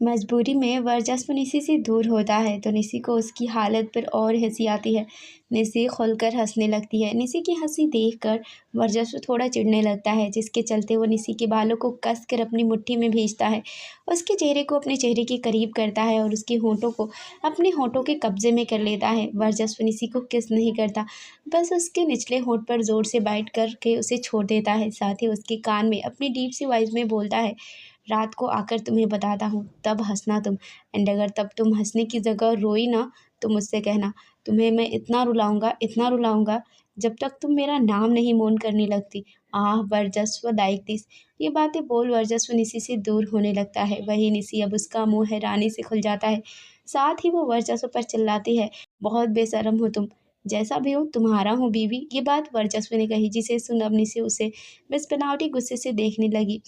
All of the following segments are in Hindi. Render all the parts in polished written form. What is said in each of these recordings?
मजबूरी में वर्चस्व निसी से दूर होता है तो निसी को उसकी हालत पर और हंसी आती है। निसी खुलकर हंसने लगती है। निसी की हंसी देखकर वर्चस्व थोड़ा चिढ़ने लगता है, जिसके चलते वो निसी के बालों को कसकर अपनी मुट्ठी में भींचता है। उसके चेहरे को अपने चेहरे के करीब करता है और उसके होंठों को अपने होंठों के कब्जे में कर लेता है। वर्चस्व निसी को किस नहीं करता, बस उसके निचले होंठ पर जोर से बाइट करके उसे छोड़ देता है। साथ ही उसके कान में अपनी डीप सी वॉइस में बोलता है, रात को आकर तुम्हें बताता हूँ, तब हंसना तुम। एंड अगर तब तुम हंसने की जगह रोई ना तो मुझसे कहना, तुम्हें मैं इतना रुलाऊंगा जब तक तुम मेरा नाम नहीं मोन करने लगती। आह वर्चस्व दाइकतिस। ये बातें बोल वर्चस्व निसी से दूर होने लगता है। वही निसी अब उसका मुंह हैरानी से खुल जाता है। साथ ही वो वर्चस्व पर चिल्लाती है, बहुत बेशरम हो तुम। जैसा भी हो तुम्हारा हूँ बीवी। ये बात वर्चस्व ने कही, जिसे सुन अब निसी उसे बेस्पनावटी गुस्से से देखने लगी।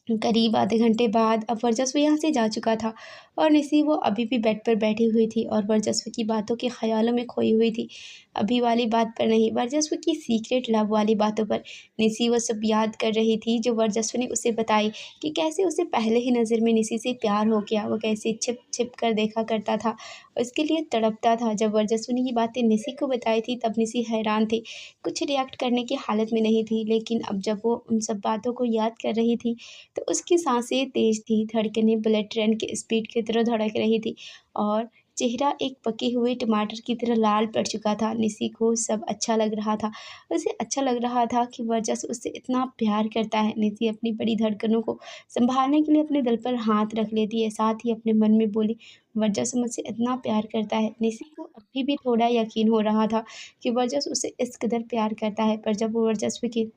करीब आधे घंटे बाद अब वर्चस्व यहाँ से जा चुका था और निसी वो अभी भी बेड पर बैठी हुई थी और वर्चस्व की बातों के ख्यालों में खोई हुई थी। अभी वाली बात पर नहीं, वर्चस्व की सीक्रेट लव वाली बातों पर। निसी वो सब याद कर रही थी जो वर्चस्व ने उसे बताई, कि कैसे उसे पहले ही नज़र में निसी से प्यार हो गया। वो कैसे छिप छिप कर देखा करता था, उसके लिए तड़पता था। जब वर्चस्व ने ये बातें निसी को बताई थी तब निसी हैरान थी, कुछ रिएक्ट करने की हालत में नहीं थी। लेकिन अब जब वो उन सब बातों को याद कर रही थी तो उसकी सांसें तेज थी, धड़कनें बुलेट ट्रेन की स्पीड की तरह धड़क रही थी और चेहरा एक पके हुए टमाटर की तरह लाल पड़ चुका था। निसी को सब अच्छा लग रहा था। उसे अच्छा लग रहा था कि वर्चस्व उससे इतना प्यार करता है। निसी अपनी बड़ी धड़कनों को संभालने के लिए अपने दिल पर हाथ रख लेती है। साथ ही अपने मन में बोली, वर्चस्व मुझसे इतना प्यार करता है। निसी को अभी भी थोड़ा यकीन हो रहा था कि वर्चस्व उसे इस कदर प्यार करता है, पर जब वो वर्चस्व की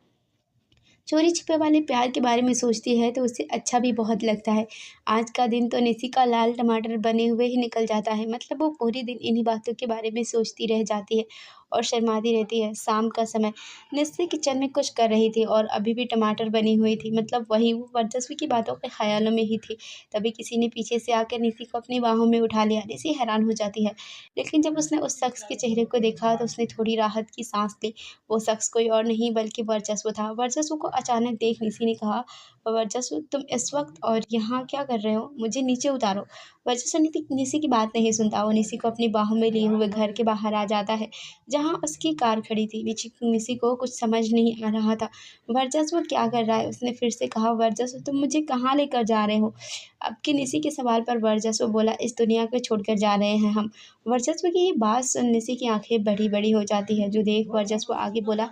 चोरी छिपे वाले प्यार के बारे में सोचती है तो उसे अच्छा भी बहुत लगता है। आज का दिन तो निसी का लाल टमाटर बने हुए ही निकल जाता है। मतलब वो पूरे दिन इन्हीं बातों के बारे में सोचती रह जाती है और शर्माती रहती है। शाम का समय, निसी किचन में कुछ कर रही थी और अभी भी टमाटर बनी हुई थी। मतलब वही वो वर्चस्व की बातों के ख्यालों में ही थी। तभी किसी ने पीछे से आकर निसी को अपनी बाहों में उठा लिया। निसी हैरान हो जाती है, लेकिन जब उसने उस शख्स के चेहरे को देखा तो उसने थोड़ी राहत की सांस ली। वो शख्स कोई और नहीं बल्कि वर्चस्व था। वर्चस्व को अचानक देख निसी ने कहा, वर्चस्व तुम इस वक्त और यहाँ क्या कर रहे हो? मुझे नीचे उतारो। वर्चस्व निसी की बात नहीं सुनता। वो निसी को अपनी बाहों में लिए हुए घर के बाहर आ जाता है, जहाँ उसकी कार खड़ी थी। निसी को कुछ समझ नहीं आ रहा था, वर्चस्व क्या कर रहा है। उसने फिर से कहा, वर्चस्व तुम मुझे कहाँ लेकर जा रहे हो? अब की निसी के सवाल पर वर्चस्व बोला, इस दुनिया को छोड़कर जा रहे हैं हम। वर्चस्व की ये बात सुन निसी की आंखें बड़ी बड़ी हो जाती है। जो देख वर्चस्व आगे बोला,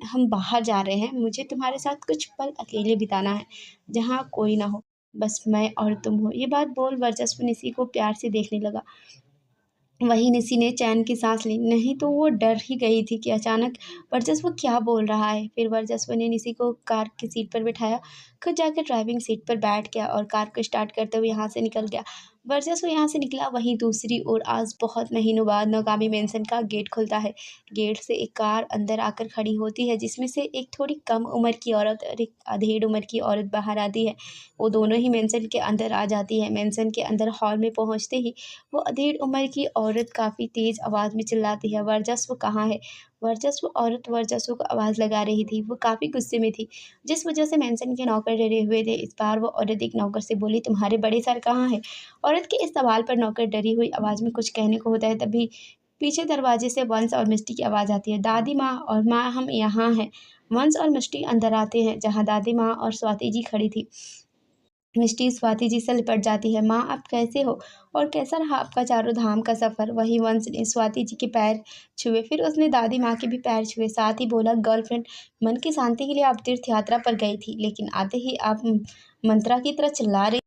हम बाहर जा रहे हैं। मुझे तुम्हारे साथ कुछ पल अकेले बिताना है, जहाँ कोई ना हो, बस मैं और तुम हो। ये बात बोल वर्चस्व निसी को प्यार से देखने लगा। वहीं निसी ने चैन की सांस ली, नहीं तो वो डर ही गई थी कि अचानक वर्चस्व क्या बोल रहा है। फिर वर्चस्व ने निसी को कार की सीट पर बिठाया, खुद जाकर ड्राइविंग सीट पर बैठ गया और कार को स्टार्ट करते हुए यहाँ से निकल गया। वर्चस्व यहाँ से निकला। वहीं दूसरी ओर आज बहुत महीनों बाद नौगामी मेंशन का गेट खुलता है। गेट से एक कार अंदर आकर खड़ी होती है, जिसमें से एक थोड़ी कम उम्र की औरत और एक अधेड़ उम्र की औरत बाहर आती है। वो दोनों ही मेंशन के अंदर आ जाती है। मेंशन के अंदर हॉल में पहुँचते ही वो अधेड़ उम्र की औरत काफ़ी तेज़ आवाज़ में चिल्लाती है, वर्चस्व कहाँ है? वर्चस्व औरत वर्चस्व को आवाज़ लगा रही थी। वो काफ़ी गुस्से में थी, जिस वजह से मेंशन के नौकर डरे हुए थे। इस बार वो औरत एक नौकर से बोली, तुम्हारे बड़े सर कहाँ हैं? औरत के इस सवाल पर नौकर डरी हुई आवाज़ में कुछ कहने को होता है, तभी पीछे दरवाजे से वंश और मिष्टी की आवाज़ आती है, दादी माँ और माँ हम यहाँ हैं। वंश और मिष्टी अंदर आते हैं, जहाँ दादी माँ और स्वाति जी खड़ी थी। मिष्टी स्वाति जी से लिपट जाती है, माँ आप कैसे हो और कैसा रहा आपका चारों धाम का सफ़र? वही वंश ने स्वाति जी के पैर छुए, फिर उसने दादी माँ के भी पैर छुए। साथ ही बोला, गर्लफ्रेंड मन की शांति के लिए आप तीर्थ यात्रा पर गई थी, लेकिन आते ही आप मंत्रा की तरह चिल्ला रही।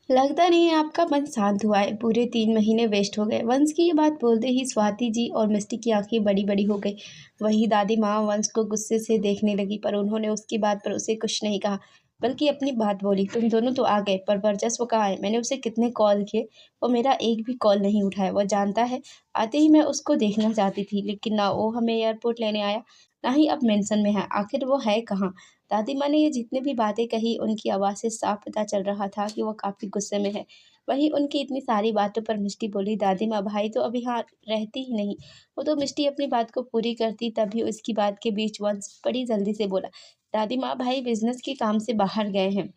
लगता नहीं है आपका मन शांत हुआ है। पूरे 3 महीने वेस्ट हो गए। वंश की ये बात बोलते ही स्वाति जी और मिष्टी की आंखें बड़ी बड़ी हो गई। वही दादी माँ वंश को गुस्से से देखने लगी, पर उन्होंने उसकी बात पर उसे कुछ नहीं कहा, बल्कि अपनी बात बोली, तुम दोनों तो आ गए, पर वर्चस्व कहाँ है? मैंने उसे कितने कॉल किए, वो मेरा एक भी कॉल नहीं उठाया। वो जानता है, आते ही मैं उसको देखना चाहती थी, लेकिन ना वो हमें एयरपोर्ट लेने आया, ना ही अब मेंशन में है। आखिर वो है कहाँ? दादी माँ ने ये जितनी भी बातें कही, उनकी आवाज़ से साफ पता चल रहा था कि वो काफ़ी गुस्से में है। वहीं उनकी इतनी सारी बातों पर मिष्टी बोली, दादी माँ भाई तो अभी यहाँ रहती ही नहीं। वो तो मिष्टी अपनी बात को पूरी करती, तभी उसकी बात के बीच वंश बड़ी जल्दी से बोला, दादी माँ भाई बिजनेस के काम से बाहर गए हैं।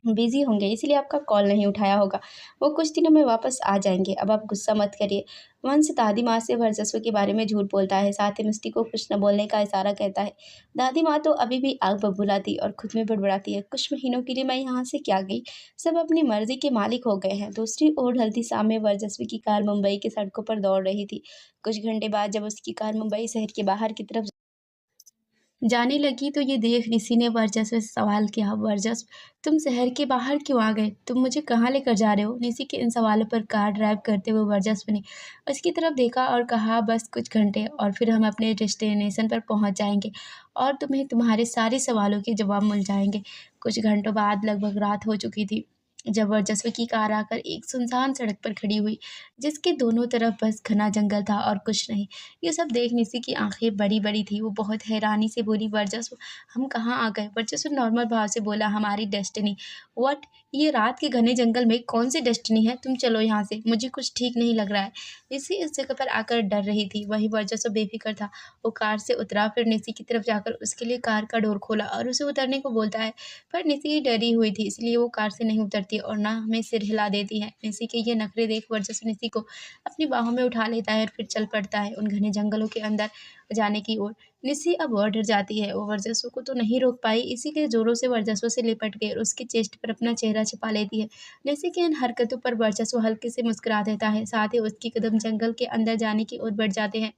बिज़ी होंगे इसीलिए आपका कॉल नहीं उठाया होगा। वो कुछ दिनों में वापस आ जाएँगे, अब आप गुस्सा मत करिए। वंश दादी माँ से वर्चस्व के बारे में झूठ बोलता है, साथ ही मिष्टी को कुछ न बोलने का इशारा कहता है। दादी माँ तो अभी भी आग बबूलाती और खुद में बड़बड़ाती है, कुछ महीनों के लिए मैं यहाँ से क्या गई, सब अपनी मर्ज़ी के मालिक हो गए हैं। दूसरी ओर ढलती शाम में वर्चस्व की कार मुंबई की सड़कों पर दौड़ रही थी। कुछ घंटे बाद जब उसकी कार मुंबई शहर के बाहर की तरफ जाने लगी तो ये देख निसी ने वर्चस्व से सवाल किया, वर्चस्व तुम शहर के बाहर क्यों आ गए, तुम मुझे कहाँ लेकर जा रहे हो? निसी के इन सवालों पर कार ड्राइव करते हुए वर्चस्व ने उसकी तरफ देखा और कहा, बस कुछ घंटे और फिर हम अपने डेस्टिनेशन पर पहुंच जाएंगे और तुम्हें तुम्हारे सारे सवालों के जवाब मिल जाएंगे। कुछ घंटों बाद लगभग रात हो चुकी थी जब वर्चस्व की कार आकर एक सुनसान सड़क पर खड़ी हुई, जिसके दोनों तरफ बस घना जंगल था और कुछ नहीं। ये सब देख निसी की आंखें बड़ी-बड़ी थी। वो बहुत हैरानी से बोली, वर्चस्व हम कहाँ आ गए? वर्चस्व नॉर्मल भाव से बोला, हमारी डेस्टिनी। व्हाट? ये रात के घने जंगल में कौन सी डेस्टिनी है? तुम चलो यहाँ से, मुझे कुछ ठीक नहीं लग रहा है। निसी इस जगह पर आकर डर रही थी, वहीं वर्चस्व बेफिक्र था। वो कार से उतरा, फिर निसी की तरफ जाकर उसके लिए कार का डोर खोला और उसे उतरने को बोलता है, पर निसी डरी हुई थी इसलिए वो कार से नहीं उतरती और ना हमें सिर हिला देती है। निसी के ये नखरे देख वर्चस्व निसी को अपनी बाहों में उठा लेता है और फिर चल पड़ता है उन घने जंगलों के अंदर जाने की ओर। निस्सी अब और डर जाती है, वो वर्चस्व को तो नहीं रोक पाई, इसी के जोरों से वर्चस्व से लिपट गई और उसकी चेस्ट पर अपना चेहरा छिपा लेती है। निस्सी की इन हरकतों पर वर्चस्व हल्के से मुस्कुरा देता है, साथ ही उसके कदम जंगल के अंदर जाने की ओर बढ़ जाते हैं।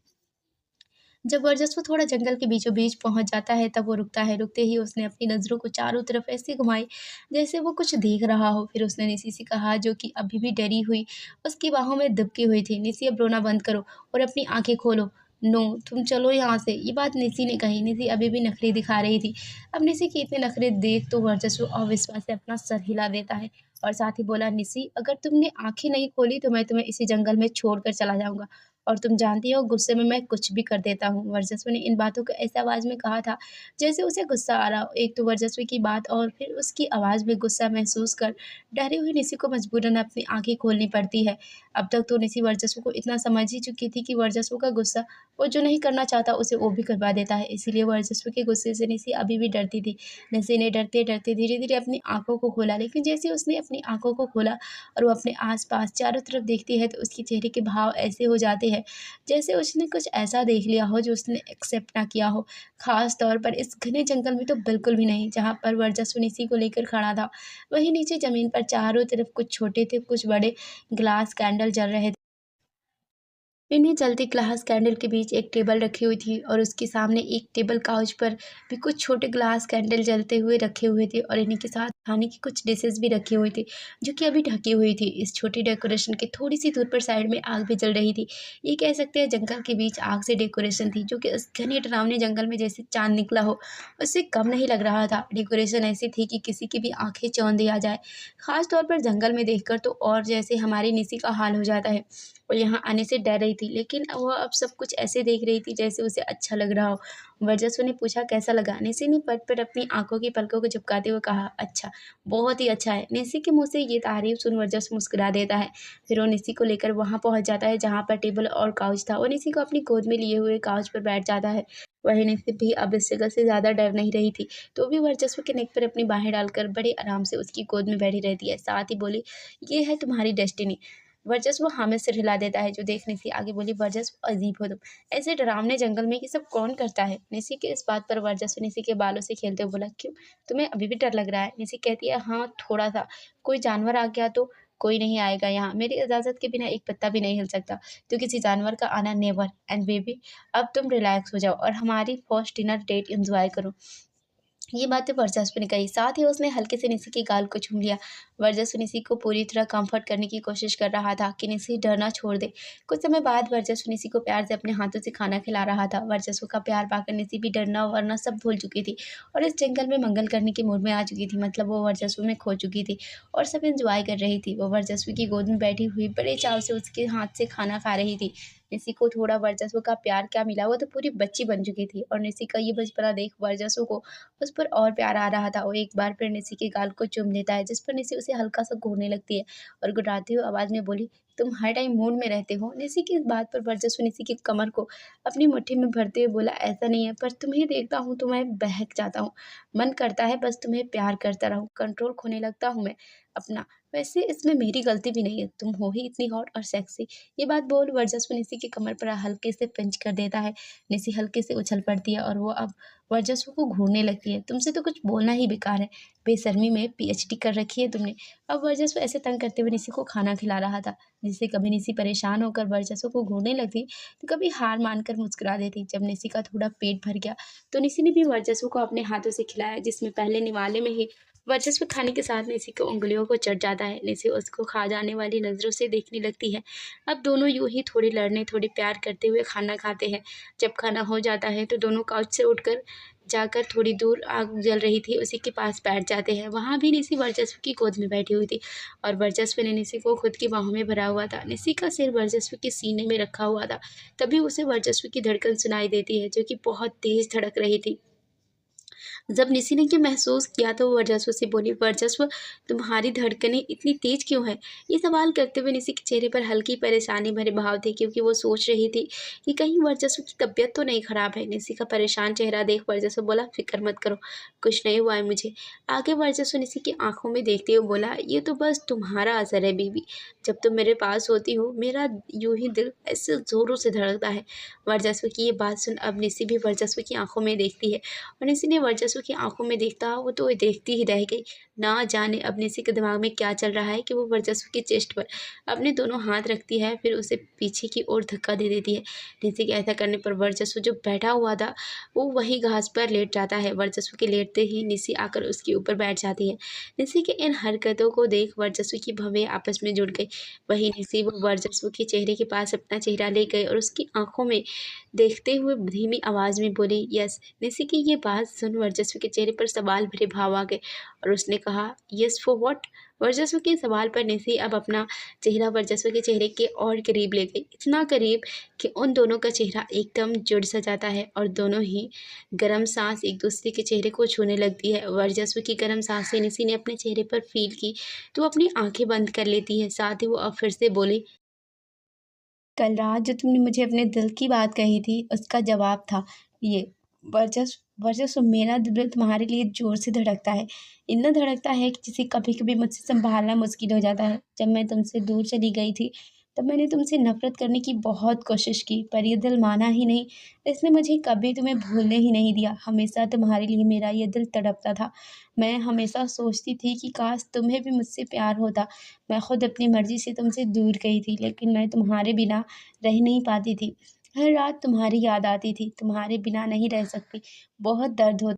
जब वर्चस्व थोड़ा जंगल के बीचों बीच पहुंच जाता है तब वो रुकता है। रुकते ही उसने अपनी नज़रों को चारों तरफ ऐसे घुमाई जैसे वो कुछ देख रहा हो। फिर उसने निसी से कहा, जो कि अभी भी डरी हुई उसकी बाहों में दबकी हुई थी, निसी अब रोना बंद करो और अपनी आंखें खोलो। नो, तुम चलो यहाँ से। ये बात निसी ने कही। निसी अभी भी नखरे दिखा रही थी। अब निसी के इतने नखरे देख तो वर्चस्व अविश्वास से अपना सर हिला देता है और साथ ही बोला, निसी अगर तुमने आंखें नहीं खोली तो मैं तुम्हें इसी जंगल में छोड़कर चला जाऊंगा और तुम जानती हो गुस्से में मैं कुछ भी कर देता हूँ। वर्चस्व ने इन बातों को ऐसे आवाज़ में कहा था जैसे उसे गुस्सा आ रहा हो। एक तो वर्चस्व की बात और फिर उसकी आवाज़ में गुस्सा महसूस कर डरी हुई निसी को मजबूरन अपनी आंखें खोलनी पड़ती है। अब तक तो निसी वर्चस्व को इतना समझ ही चुकी थी कि वर्चस्व का गुस्सा वो जो नहीं करना चाहता उसे वो भी करवा देता है, इसीलिए वर्चस्व के गुस्से से निसी अभी भी डरती थी। निसी ने डरते डरते धीरे धीरे अपनी आंखों को खोला, लेकिन जैसे उसने अपनी आंखों को खोला और वो अपने आस-पास चारों तरफ देखती है तो उसके चेहरे के भाव ऐसे हो जाते हैं जैसे उसने कुछ ऐसा देख लिया हो जो उसने एक्सेप्ट ना किया हो। ख़ास तौर पर इस घने जंगल में तो बिल्कुल भी नहीं, जहाँ पर वर्चस्व निसी को लेकर खड़ा था। वहीं नीचे ज़मीन पर चारों तरफ कुछ छोटे थे, कुछ बड़े ग्लास कैंडल जल रहे थे। इन्हीं जलती ग्लास कैंडल के बीच एक टेबल रखी हुई थी और उसके सामने एक टेबल काउच पर भी कुछ छोटे ग्लास कैंडल जलते हुए रखे हुए थे और इन्हीं के साथ खाने की कुछ डिशेस भी रखी हुई थी जो कि अभी ढकी हुई थी। इस छोटी डेकोरेशन के थोड़ी सी दूर पर साइड में आग भी जल रही थी। ये कह सकते हैं जंगल के बीच आग से डेकोरेशन थी जो कि इस घने डरावने जंगल में जैसे चांद निकला हो उससे कम नहीं लग रहा था। डेकोरेशन ऐसी थी कि किसी की भी आंखें चौंध आ जाए, खास तौर पर जंगल में देखकर तो और जैसे हमारी निसी का हाल हो जाता है। वो यहाँ आने से डर रही थी, लेकिन वह अब सब कुछ ऐसे देख रही थी जैसे उसे अच्छा लग रहा हो। वर्चस्व ने पूछा, कैसा लगा? निसी ने पट पर अपनी आंखों की पलकों को झपकाते हुए कहा, अच्छा, बहुत ही अच्छा है। निसी के मुंह से ये तारीफ सुन वर्चस्व मुस्कुरा देता है। फिर वो निसी को लेकर वहाँ पहुँच जाता है जहाँ पर टेबल और काउच था। वो निसी को अपनी गोद में लिए हुए काउच पर बैठ जाता है। वही निसी भी अब इस जगह से ज़्यादा डर नहीं रही थी, तो भी वर्चस्व के नेक पर अपनी बाहें डालकर बड़े आराम से उसकी गोद में बैठी रहती है। साथ ही बोली, ये है तुम्हारी डेस्टिनी। वर्चस्व हाँ में सिर हिला देता है, जो देख निसी आगे बोली, वर्चस्व अजीब हो तुम, ऐसे डरावने जंगल में ये सब कौन करता है? निसी के इस बात पर वर्चस्व निसी के बालों से खेलते हुए बोला, क्यों, तुम्हें अभी भी डर लग रहा है? निसी कहती है, हाँ थोड़ा सा, कोई जानवर आ गया तो? कोई नहीं आएगा यहाँ, मेरी इजाज़त के बिना एक पत्ता भी नहीं हिल सकता, तो किसी जानवर का आना नेवर। एंड बेबी, अब तुम रिलैक्स हो जाओ और हमारी फर्स्ट डिनर डेट एंजॉय करो। ये बातें वर्चस्व ने कही, साथ ही उसने हल्के से निसी के गाल को चूम लिया। वर्चस्व निसी को पूरी तरह कंफर्ट करने की कोशिश कर रहा था कि निसी डरना छोड़ दे। कुछ समय बाद वर्चस्व निसी को प्यार से अपने हाथों से खाना खिला रहा था। वर्चस्व का प्यार पाकर निसी भी डरना वरना सब भूल चुकी थी और इस जंगल में मंगल करने के मूड में आ चुकी थी। मतलब वो वर्चस्व में खो चुकी थी और सब इंजॉय कर रही थी। वो वर्चस्व की गोद में बैठी हुई बड़े चाव से उसके हाथ से खाना खा रही थी। निसी को थोड़ा वर्चस्व का प्यार क्या मिला, वो तो पूरी बच्ची बन चुकी थी और निसी का ये बचपना देख वर्चस्व को उस पर और प्यार आ रहा था। वो एक बार फिर निसी के गाल को चूम लेता है, जिस पर निसी उसे हल्का सा घूरने लगती है और गुर्राती हुई आवाज़ में बोली, तुम हर टाइम मूड में रहते हो। निसी की इस बात पर वर्चस्व निसी की कमर को अपनी मुट्ठी में भरते हुए बोला, ऐसा नहीं है, पर तुम्हें देखता हूँ तो मैं बहक जाता हूँ। मन करता है बस तुम्हें प्यार करता रहूँ, कंट्रोल खोने लगता हूँ मैं अपना। वैसे इसमें मेरी गलती भी नहीं है, तुम हो ही इतनी हॉट और सेक्सी। ये बात बोल वर्चस्व निसी की कमर पर हल्के से पिंच कर देता है। निसी हल्के से उछल पड़ती है और वो अब वर्चस्व को घूरने लगती है। तुमसे तो कुछ बोलना ही बेकार है, बेशर्मी में पीएचडी कर रखी है तुमने। अब वर्चस्व ऐसे तंग करते हुए निसी को खाना खिला रहा था, जिससे कभी निसी परेशान होकर वर्चस्व को घूरने लगती, तो कभी हार मानकर मुस्कुरा देती। जब निसी का थोड़ा पेट भर गया तो निसी ने भी वर्चस्व को अपने हाथों से खिलाया, जिसमें पहले निवाले में ही वर्चस्व खाने के साथ निसी की उंगलियों को चट जाता है। निसी उसको खा जाने वाली नज़रों से देखने लगती है। अब दोनों यूं ही थोड़ी लड़ने थोड़ी प्यार करते हुए खाना खाते हैं। जब खाना हो जाता है तो दोनों काउच से उठकर जाकर थोड़ी दूर आग जल रही थी उसी के पास बैठ जाते हैं। वहाँ भी निसी वर्चस्व की गोद में बैठी हुई थी और वर्चस्व ने निसी को खुद की बाहों में भरा हुआ था। निसी का सिर वर्चस्व के सीने में रखा हुआ था। तभी उसे वर्चस्व की धड़कन सुनाई देती है, जो कि बहुत तेज धड़क रही थी। जब निसी ने ये महसूस किया तो वो वर्चस्व से बोली, वर्चस्व तुम्हारी धड़कनें इतनी तेज क्यों है? ये सवाल करते हुए निसी के चेहरे पर हल्की परेशानी भरे भाव थे, क्योंकि वो सोच रही थी कि कहीं वर्चस्व की तबीयत तो नहीं खराब है। निसी का परेशान चेहरा देख वर्चस्व बोला, फिक्र मत करो, कुछ नहीं हुआ है मुझे। आगे वर्चस्व निसी की आंखों में देखते हुए बोला, ये तो बस तुम्हारा असर है बीबी। जब तुम मेरे पास होती हो मेरा यूं ही दिल ऐसे जोरों से धड़कता है। वर्चस्व की ये बात सुन अब निसी भी वर्चस्व की आंखों में देखती है और निसी ने वर्चस्व की आंखों में देखता वो तो देखती ही रह गई। ना जाने अब निसी के दिमाग में क्या चल रहा है कि वो वर्चस्व की चेस्ट पर अपने दोनों हाथ रखती है, फिर उसे पीछे की ओर धक्का दे देती है। निसी के ऐसा करने पर वर्चस्व जो बैठा हुआ था वो वही घास पर लेट जाता है। वर्चस्व के लेटते ही निसी आकर उसके ऊपर बैठ जाती है। निसी के इन हरकतों को देख वर्चस्व की भवें आपस में जुड़ गई। वही निसी वो वर्चस्व के चेहरे के पास अपना चेहरा ले गई और उसकी आंखों में देखते हुए धीमी आवाज में बोली, यस। निसी की ये बात सुन वर्चस्व के चेहरे पर सवाल भरे भाव आ गए और उसने कहा, यस फॉर व्हाट? वर्चस्व के सवाल पर निसी अब अपना चेहरा वर्चस्व के चेहरे के और करीब ले गई, इतना करीब कि उन दोनों का चेहरा एकदम जुड़ सा जाता है और दोनों ही गर्म सांस एक दूसरे के चेहरे को छूने लगती है। वर्चस्व की गर्म सांस से निसी ने अपने चेहरे पर फील की तो अपनी आंखें बंद कर लेती है। साथ ही वो अब फिर से बोली, कल रात जो तुमने मुझे अपने दिल की बात कही थी उसका जवाब था ये। वर्चस्व मेरा दिल तुम्हारे लिए ज़ोर से धड़कता है, इतना धड़कता है कि जिसे कभी कभी मुझसे संभालना मुश्किल हो जाता है। जब मैं तुमसे दूर चली गई थी तब मैंने तुमसे नफरत करने की बहुत कोशिश की, पर ये दिल माना ही नहीं। इसने मुझे कभी तुम्हें भूलने ही नहीं दिया। हमेशा तुम्हारे लिए मेरा ये दिल तड़पता था। मैं हमेशा सोचती थी कि काश तुम्हें भी मुझसे प्यार होता। मैं खुद अपनी मर्ज़ी से तुमसे दूर गई थी, लेकिन मैं तुम्हारे बिना रह नहीं पाती थी। हर रात तुम्हारी याद आती थी, तुम्हारे बिना नहीं रह सकती, बहुत दर्द होता।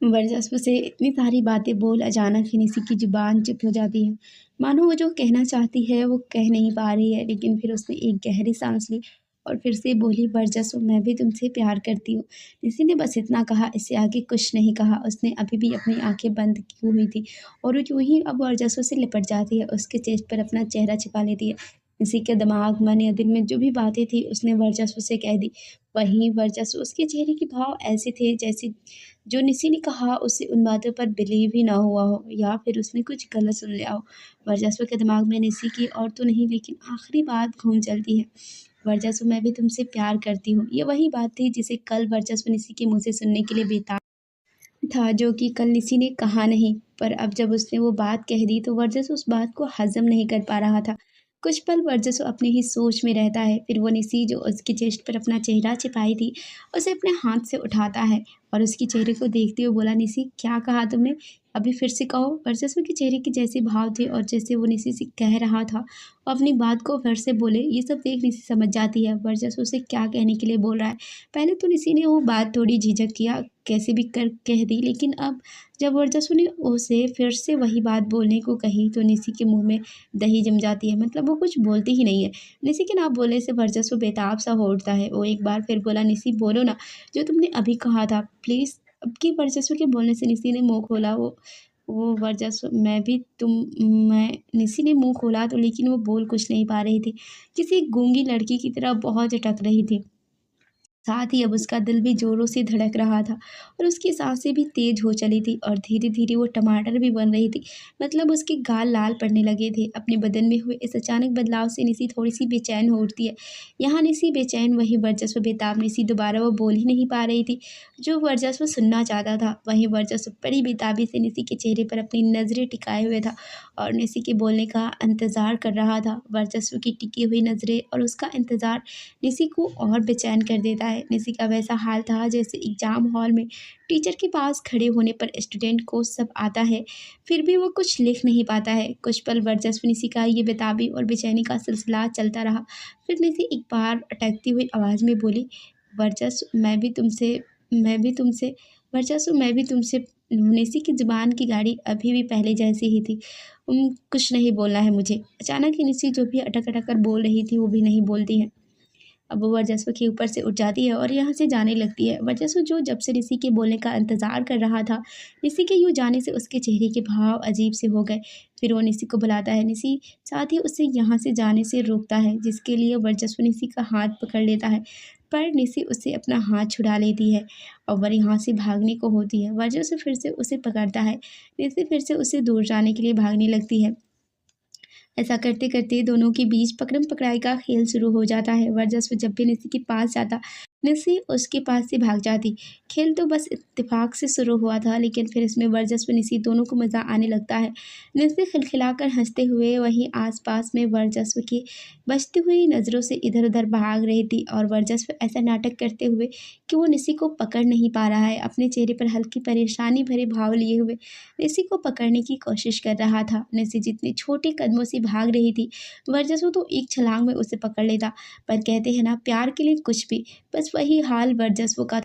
वर्चस्व से इतनी सारी बातें बोल अचानक ही निसी की ज़ुबान चुप हो जाती है। मानो वो जो कहना चाहती है वो कह नहीं पा रही है, लेकिन फिर उसने एक गहरी सांस ली और फिर से बोली, वर्चस्व मैं भी तुमसे प्यार करती हूँ। निसी ने बस इतना कहा, इससे आगे कुछ नहीं कहा। उसने अभी भी अपनी आंखें बंद की हुई थी और वो यूं ही अब वर्चस्व से लिपट जाती है, उसके चेस्ट पर अपना चेहरा छिपा लेती है। निसी के दिमाग मन या दिल में जो भी बातें थी उसने वर्चस्व से कह दी। वहीं वर्चस्व उसके चेहरे के भाव ऐसे थे जैसे जो निसी ने कहा उससे उन बातों पर बिलीव ही ना हुआ हो या फिर उसने कुछ गलत सुन लिया हो। वर्चस्व के दिमाग में निसी की और तो नहीं लेकिन आखिरी बात घूम चलती है, वर्चस्व मैं भी तुमसे प्यार करती हूँ। ये वही बात थी जिसे कल वर्चस्व निसी के मुँह से सुनने के लिए बेताब था, जो कि कल निसी ने कहा नहीं। पर अब जब उसने वो बात कह दी तो वर्चस्व उस बात को हजम नहीं कर पा रहा था। कुछ पल वर्चस्व अपनी ही सोच में रहता है, फिर वो निसी जो उसकी चेस्ट पर अपना चेहरा छिपाई थी उसे अपने हाथ से उठाता है और उसके चेहरे को देखते हुए बोला, निसी क्या कहा तुमने? अभी फिर से कहो। वर्चस्व के चेहरे के जैसे भाव थे और जैसे वो निसी से कह रहा था वो अपनी बात को फिर से बोले। ये सब देख निसी समझ जाती है वर्चस्व उसे क्या कहने के लिए बोल रहा है। पहले तो निसी ने वो बात थोड़ी झिझक किया, कैसे भी कर कह दी, लेकिन अब जब वर्चस्व ने उसे फिर से वही बात बोलने को कही तो निसी के मुंह में दही जम जाती है, मतलब वो कुछ बोलती ही नहीं है। निसी के ना बोलने से वर्चस्व बेताब सा हो उठता है। वो एक बार फिर बोला, निसी बोलो ना जो तुमने अभी कहा था प्लीज़। अब की वर्चस्व के बोलने से निसी ने मुंह खोला। वो वर्चस्व मैं भी तुम मैं निसी ने मुंह खोला तो लेकिन वो बोल कुछ नहीं पा रही थी, किसी गूंगी लड़की की तरह बहुत अटक रही थी। साथ ही अब उसका दिल भी ज़ोरों से धड़क रहा था और उसकी सांसें भी तेज़ हो चली थी और धीरे-धीरे वो टमाटर भी बन रही थी। मतलब उसके गाल लाल पड़ने लगे थे। अपने बदन में हुए इस अचानक बदलाव से निसी थोड़ी-सी बेचैन हो उठती है। यहाँ निसी बेचैन, वहीं वर्चस्व बेताब। निसी दोबारा वो बोल ही नहीं पा रही थी, जो वर्चस्व सुनना चाहता था। वहीं वर्चस्व बड़ी बेताबी से निसी के चेहरे पर अपनी नज़रें टिकाए हुए था और निसी के बोलने का इंतज़ार कर रहा था। वर्चस्व की टिकी हुई नज़रें और उसका इंतज़ार निसी को और बेचैन कर देता है। निसी का वैसा हाल था जैसे एग्ज़ाम हॉल में टीचर के पास खड़े होने पर स्टूडेंट को सब आता है, फिर भी वो कुछ लिख नहीं पाता है। कुछ पल वर्चस्व निसी का ये बेताबी और बेचैनी का सिलसिला चलता रहा। फिर निसी एक बार अटकती हुई आवाज़ में बोली, वर्चस्व मैं भी तुमसे वर्चस्व मैं भी तुमसे। निसी की ज़ुबान की गाड़ी अभी भी पहले जैसी ही थी। कुछ नहीं बोलना है मुझे। अचानक ही निसी जो भी अटक-अटक कर बोल रही थी, वो भी नहीं बोलती है। अब वो वर्चस्व के ऊपर से उठ जाती है और यहाँ से जाने लगती है। वर्चस्व जो जब से ऋषि के बोलने का इंतज़ार कर रहा था, ऋषि के यूँ जाने से उसके चेहरे के भाव अजीब से हो गए। फिर वो निसी को बुलाता है। निसी साथ ही उसे यहाँ से जाने से रोकता है, जिसके लिए वर्चस्व निसी का हाथ पकड़ लेता है। पर निसी उससे अपना हाथ छुड़ा लेती है और वह यहाँ से भागने को होती है। वर्चस्व फिर से उसे पकड़ता है। निसी फिर से उससे दूर जाने के लिए भागने लगती है। ऐसा करते-करते दोनों के बीच पकड़म-पकड़ाई का खेल शुरू हो जाता है। वर्चस्व जब भी निसी के पास जाता, निसी उसके पास से भाग जाती। खेल तो बस इत्तेफाक से शुरू हुआ था, लेकिन फिर इसमें वर्चस्व निसी दोनों को मज़ा आने लगता है। निसी खिलखिलाकर हँसते हुए वहीं आस-पास में वर्चस्व की बचती हुई नज़रों से इधर-उधर भाग रही थी और वर्चस्व ऐसा नाटक करते हुए कि वो निसी को पकड़ नहीं पा रहा है, अपने चेहरे पर हल्की परेशानी भरे भाव लिए हुए निसी को पकड़ने की कोशिश कर रहा था। निसी जितने छोटे कदमों से भाग रही थी, वर्चस्व तो एक छलांग में उसे पकड़ लेता। पर कहते हैं ना, प्यार के लिए कुछ भी। बस वही हाल वर्चस्व का।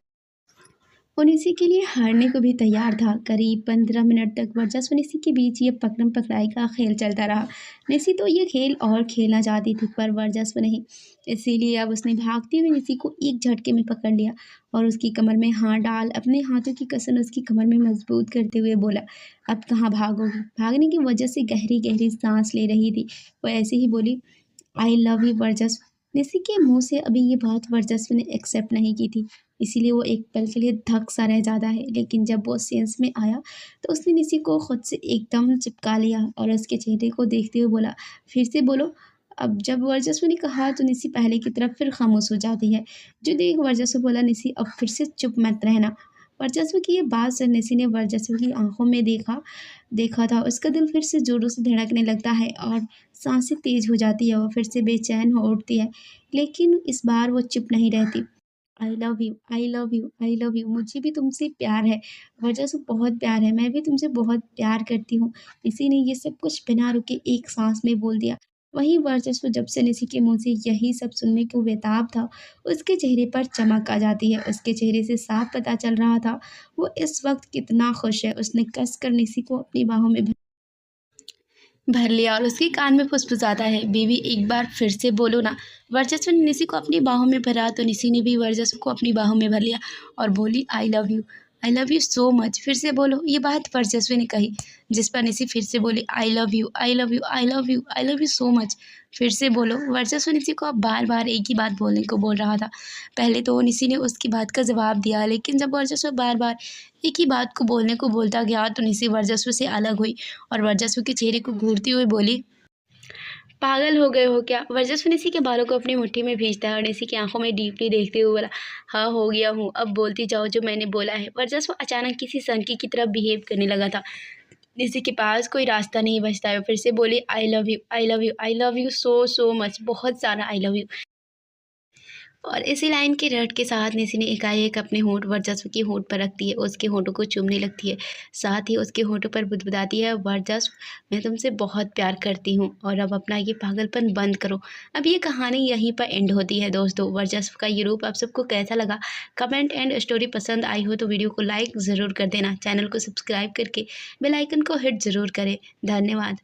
वो निसी के लिए हारने को भी तैयार था। करीब 15 मिनट तक वर्चस्व निसी के बीच ये पकड़म पकड़ाई का खेल चलता रहा। निसी तो ये खेल और खेलना चाहती थी, पर वर्चस्व नहीं। इसीलिए अब उसने भागती हुई निसी को एक झटके में पकड़ लिया और उसकी कमर में हाथ डाल अपने हाथों की कसन उसकी कमर में मजबूत करते हुए बोला, अब कहाँ भागोगी। भागने की वजह से गहरी गहरी सांस ले रही थी। वो ऐसे ही बोली, आई लव यू वर्चस्व। निसी के मुंह से अभी ये बात वर्चस्व ने एक्सेप्ट नहीं की थी, इसीलिए वो एक पल के लिए धक सा रह जाता है। लेकिन जब वो सेंस में आया तो उसने निसी को खुद से एकदम चिपका लिया और उसके चेहरे को देखते हुए बोला, फिर से बोलो। अब जब वर्चस्व ने कहा तो निसी पहले की तरफ फिर खामोश हो जाती है। जो देख वर्चस्व बोला, निसी अब फिर से चुप मत रहना। वर्चस्व की ये बात सुन निसी ने वर्चस्व की आंखों में देखा देखा था। उसका दिल फिर से जोरों से धड़कने लगता है और सांसें तेज हो जाती है। वो फिर से बेचैन हो उठती है, लेकिन इस बार वो चुप नहीं रहती। I love you, I love you, I love you. मुझे भी तुमसे प्यार है वर्चस्व, बहुत प्यार है। मैं भी तुमसे बहुत प्यार करती हूँ। निसी ने ये सब कुछ बिना रुके एक सांस में बोल दिया। वहीं वर्चस्व जब से निसी के मुंह से यही सब सुनने को बेताब था, उसके चेहरे पर चमक आ जाती है। उसके चेहरे से साफ पता चल रहा था वो इस वक्त कितना खुश है। उसने कस कर निसी को अपनी बाहों में भर लिया और उसके कान में फुसफुसाता है, बेबी एक बार फिर से बोलो ना। वर्चस्व ने निसी को अपनी बाहों में भरा तो निसी ने भी वर्चस्व को अपनी बाहों में भर लिया और बोली, I love you so much. फिर से बोलो। ये बात वर्चस्व ने कही, जिस पर निसी फिर से बोली, I love you, I love you, I love you, I love you so much. फिर से बोलो। वर्चस्व निसी को अब बार बार एक ही बात बोलने को बोल रहा था। पहले तो निसी ने उसकी बात का जवाब दिया, लेकिन जब वर्चस्व बार बार एक ही बात को बोलने को बोलता गया तो निसी वर्चस्व से अलग हुई और वर्चस्व के चेहरे को घूरते हुए बोली, पागल हो गए हो क्या। वर्चस्व निसी के बालों को अपनी मुट्ठी में भींचता है और निसी की आंखों में डीपली देखते हुए बोला, हाँ हो गया हूँ, अब बोलती जाओ जो मैंने बोला है। वर्चस्व अचानक किसी सनकी की तरह बिहेव करने लगा था। निसी के पास कोई रास्ता नहीं बचता है। फिर से बोली, I love you, I love you, I love you so so much, बहुत सारा आई लव यू। और इसी लाइन के रट के साथ निसी ने एकाएक अपने होंठ वर्चस्व के होंठ पर रखती है, उसके होंठों को चूमने लगती है। साथ ही उसके होंठों पर बुदबुदाती है, वर्चस्व मैं तुमसे बहुत प्यार करती हूँ और अब अपना ये पागलपन बंद करो। अब ये कहानी यहीं पर एंड होती है दोस्तों। वर्चस्व का ये रूप आप सबको कैसा लगा, कमेंट एंड स्टोरी पसंद आई हो तो वीडियो को लाइक ज़रूर कर देना। चैनल को सब्सक्राइब करके बेल आइकन को हिट ज़रूर करें। धन्यवाद।